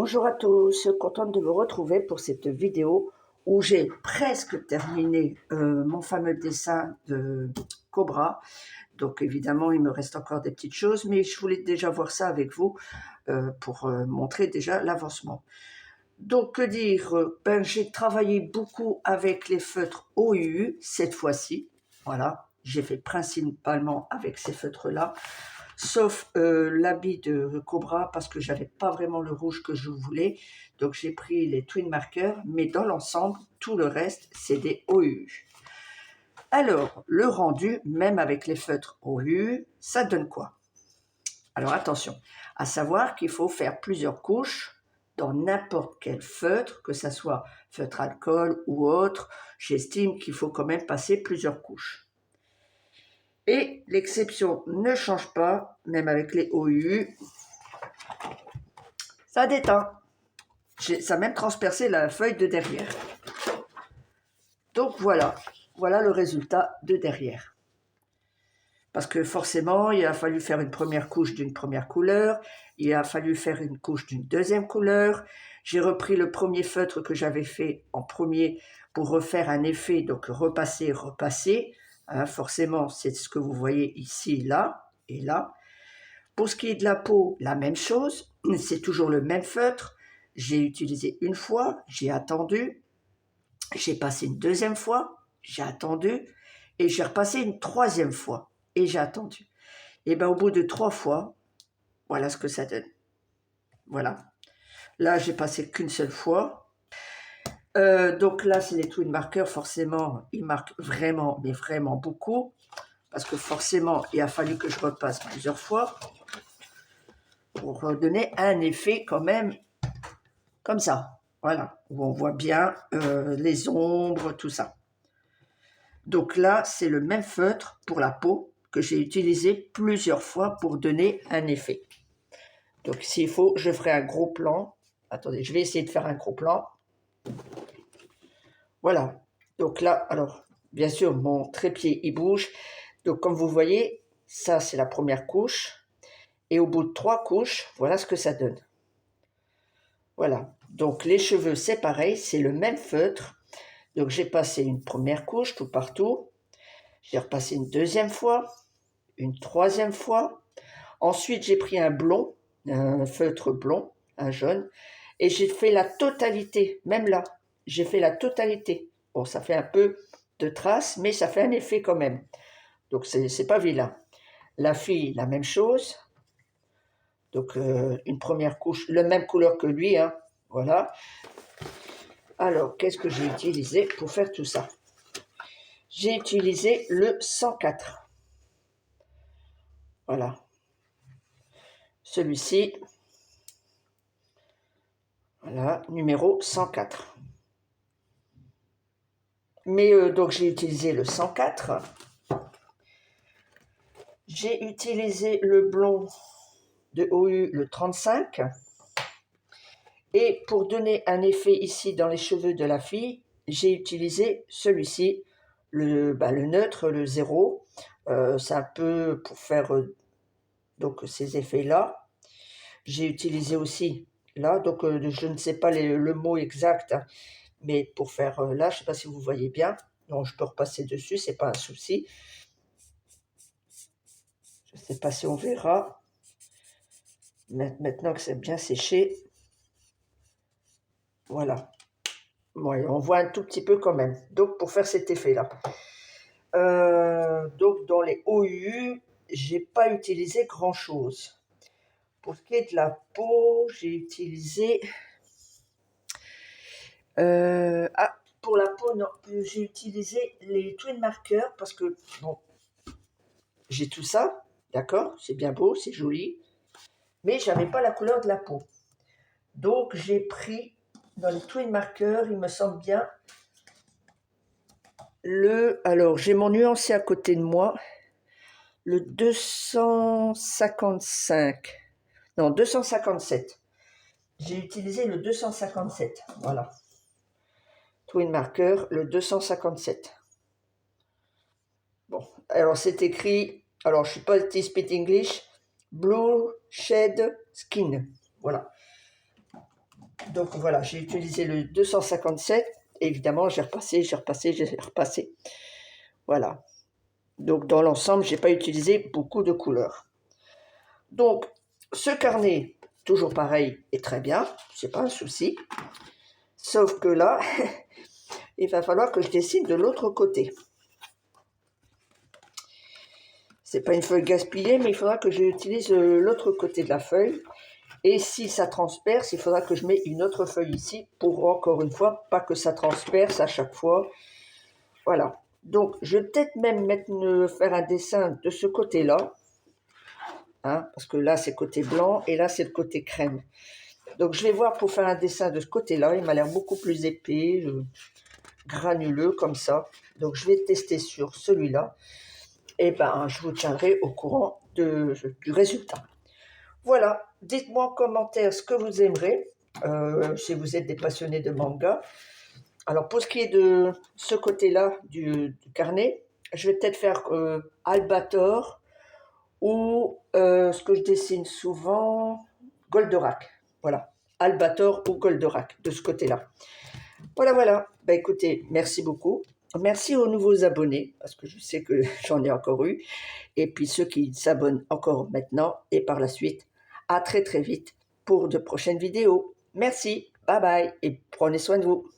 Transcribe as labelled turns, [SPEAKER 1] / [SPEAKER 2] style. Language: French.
[SPEAKER 1] Bonjour à tous, contente de vous retrouver pour cette vidéo où j'ai presque terminé mon fameux dessin de Cobra. Donc évidemment, il me reste encore des petites choses, mais je voulais déjà voir ça avec vous pour montrer déjà l'avancement. Donc, que dire, ben, j'ai travaillé beaucoup avec les feutres OU cette fois-ci. Voilà, j'ai fait principalement avec ces feutres-là, sauf l'habit de Cobra parce que j'avais pas vraiment le rouge que je voulais. Donc, j'ai pris les Twin Markers, mais dans l'ensemble, tout le reste, c'est des OU. Alors, le rendu, même avec les feutres OU, ça donne quoi? Alors, attention, à savoir qu'il faut faire plusieurs couches dans n'importe quel feutre, que ce soit feutre alcool ou autre, j'estime qu'il faut quand même passer plusieurs couches. Et l'exception ne change pas, même avec les OU, ça déteint. Ça a même transpercé la feuille de derrière. Donc voilà le résultat de derrière. Parce que forcément, il a fallu faire une première couche d'une première couleur, il a fallu faire une couche d'une deuxième couleur. J'ai repris le premier feutre que j'avais fait en premier pour refaire un effet, donc repasser. Hein, forcément, c'est ce que vous voyez ici, là et là. Pour ce qui est de la peau, la même chose, c'est toujours le même feutre. J'ai utilisé une fois, j'ai attendu, j'ai passé une deuxième fois, j'ai attendu, et j'ai repassé une troisième fois, et j'ai attendu. Et bien au bout de 3 fois, voilà ce que ça donne. Voilà. Là, j'ai passé qu'une seule fois. Donc là, c'est les Twin Markers, forcément, ils marquent vraiment, mais vraiment beaucoup. Parce que forcément, il a fallu que je repasse plusieurs fois pour donner un effet quand même comme ça. Voilà, où on voit bien les ombres, tout ça. Donc là, c'est le même feutre pour la peau que j'ai utilisé plusieurs fois pour donner un effet. Donc s'il faut, je ferai un gros plan. Attendez, je vais essayer de faire un gros plan. Voilà. Donc là, alors, bien sûr, mon trépied, il bouge. Donc comme vous voyez, ça, c'est la première couche. Et au bout de 3 couches, voilà ce que ça donne. Voilà. Donc les cheveux, c'est pareil, c'est le même feutre. Donc j'ai passé une première couche tout partout. J'ai repassé une deuxième fois, une troisième fois. Ensuite, j'ai pris un blond, un feutre blond, un jaune, et j'ai fait la totalité, même là, j'ai fait la totalité. Bon, ça fait un peu de traces, mais ça fait un effet quand même. Donc, c'est pas vilain. La fille, la même chose. Donc, une première couche, la même couleur que lui, hein, voilà. Alors, qu'est-ce que j'ai utilisé pour faire tout ça? J'ai utilisé le 104. Voilà. Celui-ci, voilà, numéro 104. Mais donc j'ai utilisé le 104. J'ai utilisé le blond de OU, le 35. Et pour donner un effet ici dans les cheveux de la fille, j'ai utilisé celui-ci, le neutre, le 0. C'est un peu pour faire donc ces effets-là. J'ai utilisé aussi là, donc je ne sais pas le mot exact, hein, mais pour faire là, je ne sais pas si vous voyez bien. Non, je peux repasser dessus, c'est pas un souci. Je ne sais pas si on verra. Maintenant que c'est bien séché, voilà. Ouais, on voit un tout petit peu quand même. Donc, pour faire cet effet-là. Donc, dans les OU, j'ai pas utilisé grand-chose. Pour ce qui est de la peau, j'ai utilisé... pour la peau, non. J'ai utilisé les Twin Markers parce que, bon, j'ai tout ça, d'accord? C'est bien beau, c'est joli. Mais j'avais pas la couleur de la peau. Donc, j'ai pris, dans les Twin Markers, il me semble bien, alors, j'ai mon nuancier à côté de moi, le 255, non, 257. J'ai utilisé le 257, voilà. Twin Marker, le 257. Bon, alors c'est écrit, alors je ne suis pas speak English, Blue Shade Skin, voilà. Donc voilà, j'ai utilisé le 257. Évidemment, j'ai repassé. Voilà. Donc dans l'ensemble, j'ai pas utilisé beaucoup de couleurs. Donc ce carnet, toujours pareil, est très bien, c'est pas un souci. Sauf que là, il va falloir que je dessine de l'autre côté. C'est pas une feuille gaspillée, mais il faudra que j'utilise l'autre côté de la feuille. Et si ça transperce, il faudra que je mette une autre feuille ici pour, encore une fois, pas que ça transperce à chaque fois. Voilà. Donc, je vais peut-être même faire un dessin de ce côté-là. Hein, parce que là, c'est côté blanc et là, c'est le côté crème. Donc, je vais voir pour faire un dessin de ce côté-là. Il m'a l'air beaucoup plus épais, granuleux comme ça. Donc, je vais tester sur celui-là. Et ben, je vous tiendrai au courant du résultat. Voilà, dites-moi en commentaire ce que vous aimerez, si vous êtes des passionnés de manga. Alors pour ce qui est de ce côté-là du carnet, je vais peut-être faire Albator ou ce que je dessine souvent, Goldorak. Voilà, Albator ou Goldorak de ce côté-là. Voilà. Ben écoutez, merci beaucoup. Merci aux nouveaux abonnés, parce que je sais que j'en ai encore eu. Et puis ceux qui s'abonnent encore maintenant et par la suite. À très vite pour de prochaines vidéos. Merci, bye bye et prenez soin de vous.